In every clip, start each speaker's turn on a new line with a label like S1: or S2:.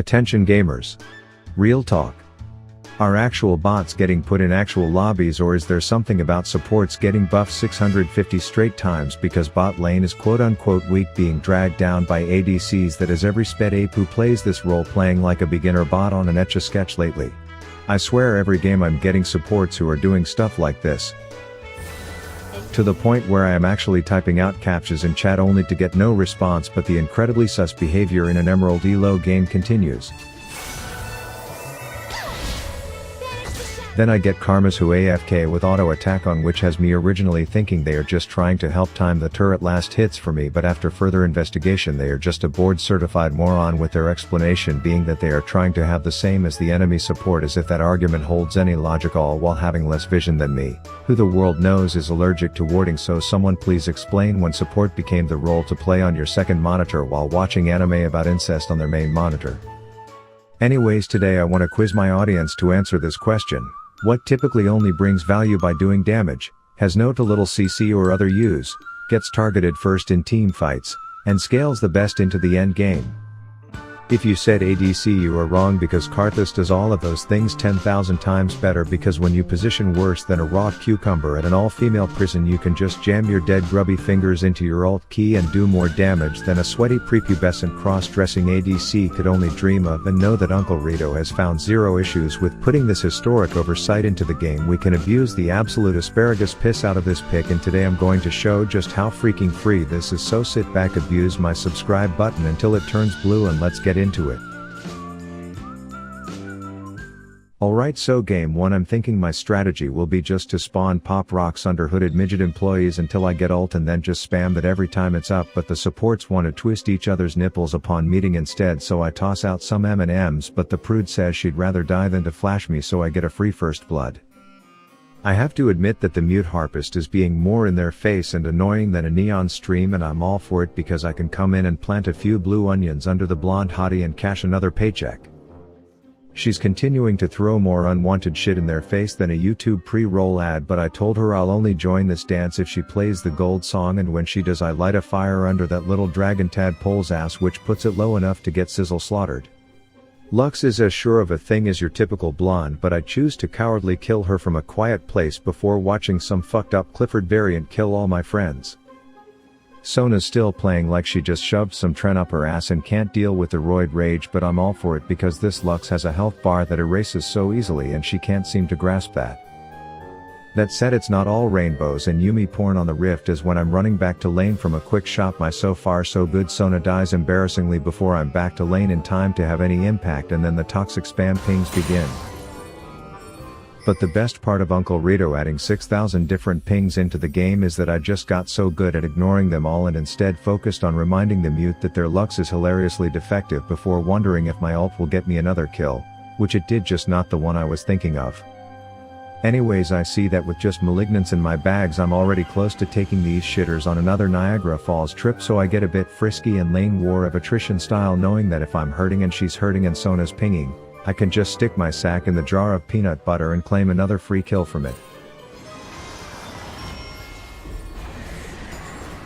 S1: Attention gamers. Real talk. Are actual bots getting put in actual lobbies, or is there something about supports getting buffed 650 straight times because bot lane is quote unquote weak, being dragged down by ADCs that is every sped ape who plays this role playing like a beginner bot on an Etch-a-Sketch lately? I swear every game I'm getting supports who are doing stuff like this. To the point where I am actually typing out captchas in chat only to get no response, but the incredibly sus behavior in an Emerald Elo game continues. Then I get Karmas who AFK with auto attack on, which has me originally thinking they are just trying to help time the turret last hits for me, but after further investigation they are just a board certified moron, with their explanation being that they are trying to have the same as the enemy support, as if that argument holds any logic, all while having less vision than me, who the world knows is allergic to warding. So someone please explain when support became the role to play on your second monitor while watching anime about incest on their main monitor. Anyways, today I want to quiz my audience to answer this question. What typically only brings value by doing damage, has no to little CC or other use, gets targeted first in team fights, and scales the best into the end game? If you said ADC, you are wrong, because Karthus does all of those things 10,000 times better, because when you position worse than a raw cucumber at an all-female prison, you can just jam your dead grubby fingers into your alt key and do more damage than a sweaty prepubescent cross-dressing ADC could only dream of. And know that Uncle Rito has found zero issues with putting this historic oversight into the game. We can abuse the absolute asparagus piss out of this pick, and today I'm going to show just how freaking free this is. So sit back, abuse my subscribe button until it turns blue, and let's get into it. Alright, so game 1, I'm thinking my strategy will be just to spawn pop rocks under hooded midget employees until I get ult, and then just spam that every time it's up, but the supports want to twist each other's nipples upon meeting instead, so I toss out some M&Ms, but the prude says she'd rather die than to flash me, so I get a free first blood. I have to admit that the mute harpist is being more in their face and annoying than a neon stream, and I'm all for it because I can come in and plant a few blue onions under the blonde hottie and cash another paycheck. She's continuing to throw more unwanted shit in their face than a YouTube pre-roll ad, but I told her I'll only join this dance if she plays the gold song, and when she does I light a fire under that little dragon tadpole's ass, which puts it low enough to get Sizzle slaughtered. Lux is as sure of a thing as your typical blonde, but I choose to cowardly kill her from a quiet place before watching some fucked up Clifford variant kill all my friends. Sona's still playing like she just shoved some tren up her ass and can't deal with the roid rage, but I'm all for it because this Lux has a health bar that erases so easily and she can't seem to grasp that. That said, it's not all rainbows and Yumi porn on the Rift, as when I'm running back to lane from a quick shot my so far so good Sona dies embarrassingly before I'm back to lane in time to have any impact, and then the toxic spam pings begin. But the best part of Uncle Rito adding 6,000 different pings into the game is that I just got so good at ignoring them all and instead focused on reminding the mute that their Lux is hilariously defective before wondering if my ult will get me another kill, which it did, just not the one I was thinking of. Anyways, I see that with just malignance in my bags I'm already close to taking these shitters on another Niagara Falls trip, so I get a bit frisky and lane war of attrition style, knowing that if I'm hurting and she's hurting and Sona's pinging, I can just stick my sack in the jar of peanut butter and claim another free kill from it.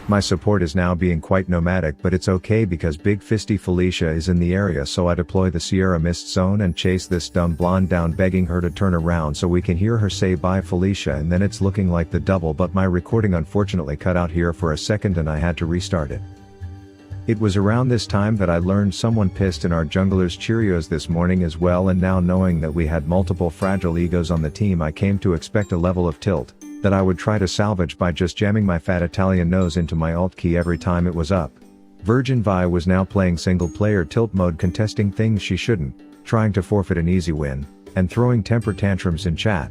S1: My support is now being quite nomadic, but it's okay because Big Fisty Felicia is in the area, so I deploy the Sierra Mist Zone and chase this dumb blonde down, begging her to turn around so we can hear her say bye Felicia, and then it's looking like the double, but my recording unfortunately cut out here for a second and I had to restart it. It was around this time that I learned someone pissed in our jungler's Cheerios this morning as well, and now knowing that we had multiple fragile egos on the team, I came to expect a level of tilt that I would try to salvage by just jamming my fat Italian nose into my alt key every time it was up. Virgin Vi was now playing single player tilt mode, contesting things she shouldn't, trying to forfeit an easy win, and throwing temper tantrums in chat.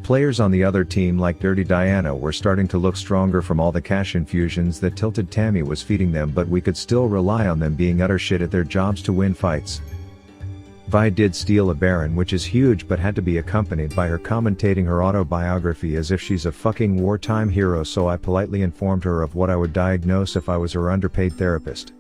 S1: Players on the other team like Dirty Diana were starting to look stronger from all the cash infusions that Tilted Tammy was feeding them, but we could still rely on them being utter shit at their jobs to win fights. Vi did steal a Baron, which is huge, but had to be accompanied by her commentating her autobiography as if she's a fucking wartime hero, so I politely informed her of what I would diagnose if I was her underpaid therapist.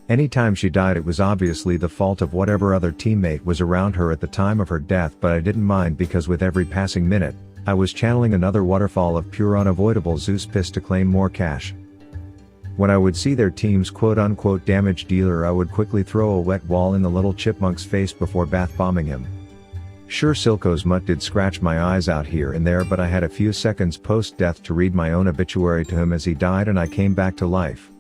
S1: Anytime she died, it was obviously the fault of whatever other teammate was around her at the time of her death, but I didn't mind because with every passing minute, I was channeling another waterfall of pure unavoidable Zeus piss to claim more cash. When I would see their team's quote-unquote damage dealer, I would quickly throw a wet wall in the little chipmunk's face before bath bombing him. Sure, Silco's mutt did scratch my eyes out here and there, but I had a few seconds post-death to read my own obituary to him as he died, and I came back to life.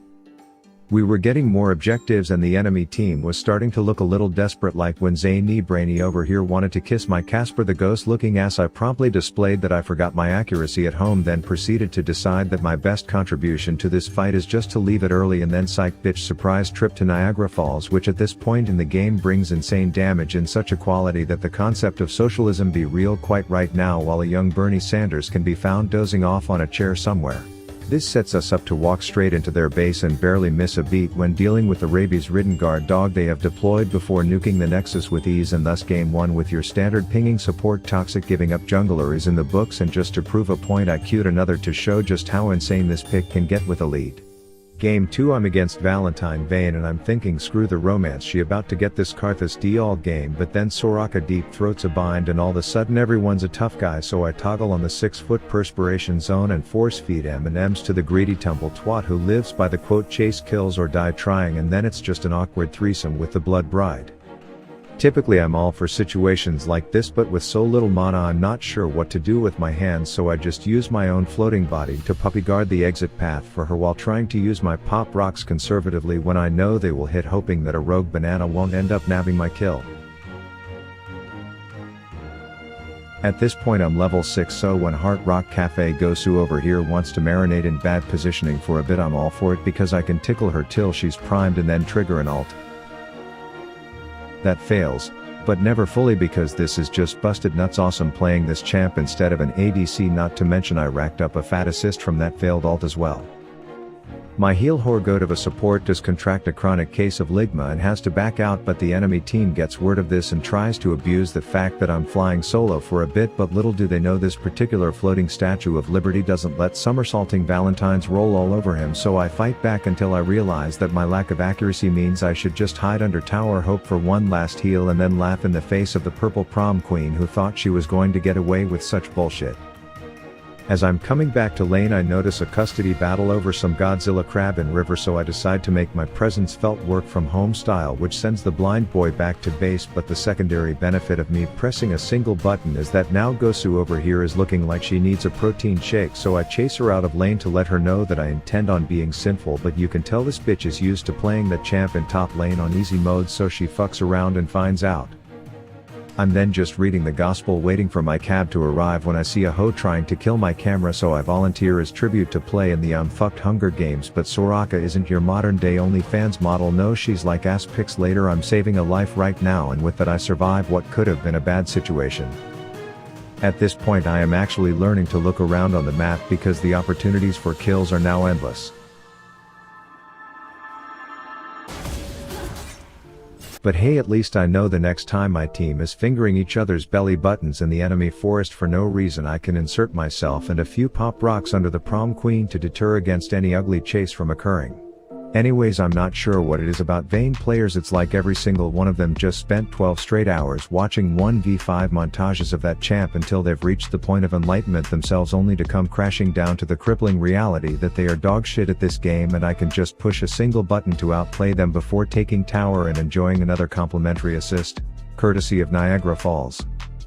S1: We were getting more objectives and the enemy team was starting to look a little desperate, like when Zany Brainy over here wanted to kiss my Casper the Ghost looking ass. I promptly displayed that I forgot my accuracy at home, then proceeded to decide that my best contribution to this fight is just to leave it early and then psych bitch surprise trip to Niagara Falls, which at this point in the game brings insane damage in such a quality that the concept of socialism be real quite right now, while a young Bernie Sanders can be found dozing off on a chair somewhere. This sets us up to walk straight into their base and barely miss a beat when dealing with the rabies-ridden guard dog they have deployed before nuking the Nexus with ease, and thus game 1 with your standard pinging support. Toxic giving up jungler is in the books, and just to prove a point I queued another to show just how insane this pick can get with a lead. Game 2 I'm against Valentine Vane and I'm thinking screw the romance, she about to get this Karthus D all game, but then Soraka deep throats a bind and all of a sudden everyone's a tough guy, so I toggle on the 6-foot perspiration zone and force feed M&Ms to the greedy tumble twat who lives by the quote chase kills or die trying, and then it's just an awkward threesome with the blood bride. Typically I'm all for situations like this, but with so little mana I'm not sure what to do with my hands, so I just use my own floating body to puppy guard the exit path for her while trying to use my pop rocks conservatively when I know they will hit, hoping that a rogue banana won't end up nabbing my kill. At this point I'm level 6, so when Heart Rock Cafe Gosu over here wants to marinate in bad positioning for a bit, I'm all for it because I can tickle her till she's primed and then trigger an ult. That fails, but never fully, because this is just busted nuts awesome playing this champ instead of an ADC, not to mention I racked up a fat assist from that failed ult as well. My heel whore goat of a support does contract a chronic case of ligma and has to back out, but the enemy team gets word of this and tries to abuse the fact that I'm flying solo for a bit, but little do they know this particular floating Statue of Liberty doesn't let somersaulting Valentines roll all over him, so I fight back until I realize that my lack of accuracy means I should just hide under tower, hope for one last heal, and then laugh in the face of the purple prom queen who thought she was going to get away with such bullshit. As I'm coming back to lane I notice a custody battle over some Godzilla crab in river, so I decide to make my presence felt, work from home style, which sends the blind boy back to base, but the secondary benefit of me pressing a single button is that now Gosu over here is looking like she needs a protein shake, so I chase her out of lane to let her know that I intend on being sinful, but you can tell this bitch is used to playing the champ in top lane on easy mode, so she fucks around and finds out. I'm then just reading the gospel waiting for my cab to arrive when I see a hoe trying to kill my camera, so I volunteer as tribute to play in the I'm fucked Hunger Games, but Soraka isn't your modern day OnlyFans model, no, she's like ass pics later. I'm saving a life right now, and with that I survive what could have been a bad situation. At this point I am actually learning to look around on the map because the opportunities for kills are now endless. But hey, at least I know the next time my team is fingering each other's belly buttons in the enemy forest for no reason, I can insert myself and a few pop rocks under the prom queen to deter against any ugly chase from occurring. Anyways, I'm not sure what it is about Vayne players, it's like every single one of them just spent 12 straight hours watching 1v5 montages of that champ until they've reached the point of enlightenment themselves, only to come crashing down to the crippling reality that they are dog shit at this game, and I can just push a single button to outplay them before taking tower and enjoying another complimentary assist, courtesy of Niagara Falls.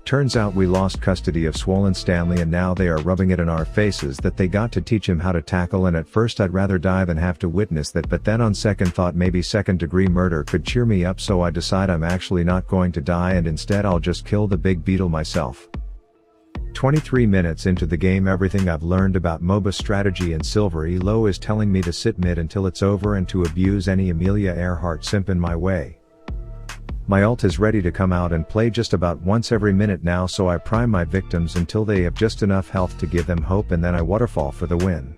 S1: Turns out we lost custody of Swollen Stanley and now they are rubbing it in our faces that they got to teach him how to tackle, and at first I'd rather die than have to witness that, but then on second thought maybe second-degree murder could cheer me up, so I decide I'm actually not going to die and instead I'll just kill the big beetle myself. 23 minutes into the game, everything I've learned about MOBA strategy and Silver Elo is telling me to sit mid until it's over and to abuse any Amelia Earhart simp in my way. My ult is ready to come out and play just about once every minute now, so I prime my victims until they have just enough health to give them hope, and then I waterfall for the win.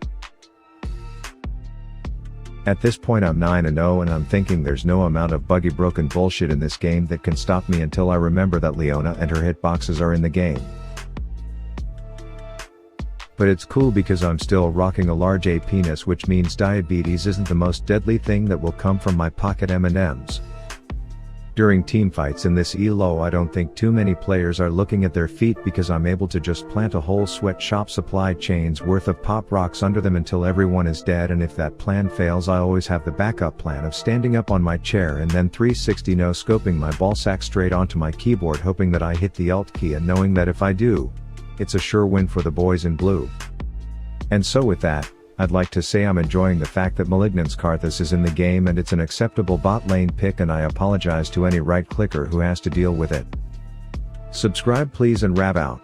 S1: At this point I'm 9-0 and I'm thinking there's no amount of buggy broken bullshit in this game that can stop me until I remember that Leona and her hitboxes are in the game. But it's cool because I'm still rocking a large A penis, which means diabetes isn't the most deadly thing that will come from my pocket M&Ms. During teamfights in this elo, I don't think too many players are looking at their feet because I'm able to just plant a whole sweatshop supply chain's worth of pop rocks under them until everyone is dead, and if that plan fails I always have the backup plan of standing up on my chair and then 360 no scoping my ballsack straight onto my keyboard, hoping that I hit the alt key and knowing that if I do, it's a sure win for the boys in blue. And so with that, I'd like to say I'm enjoying the fact that Malignant's Karthus is in the game and it's an acceptable bot lane pick, and I apologize to any right clicker who has to deal with it. Subscribe please and rab out.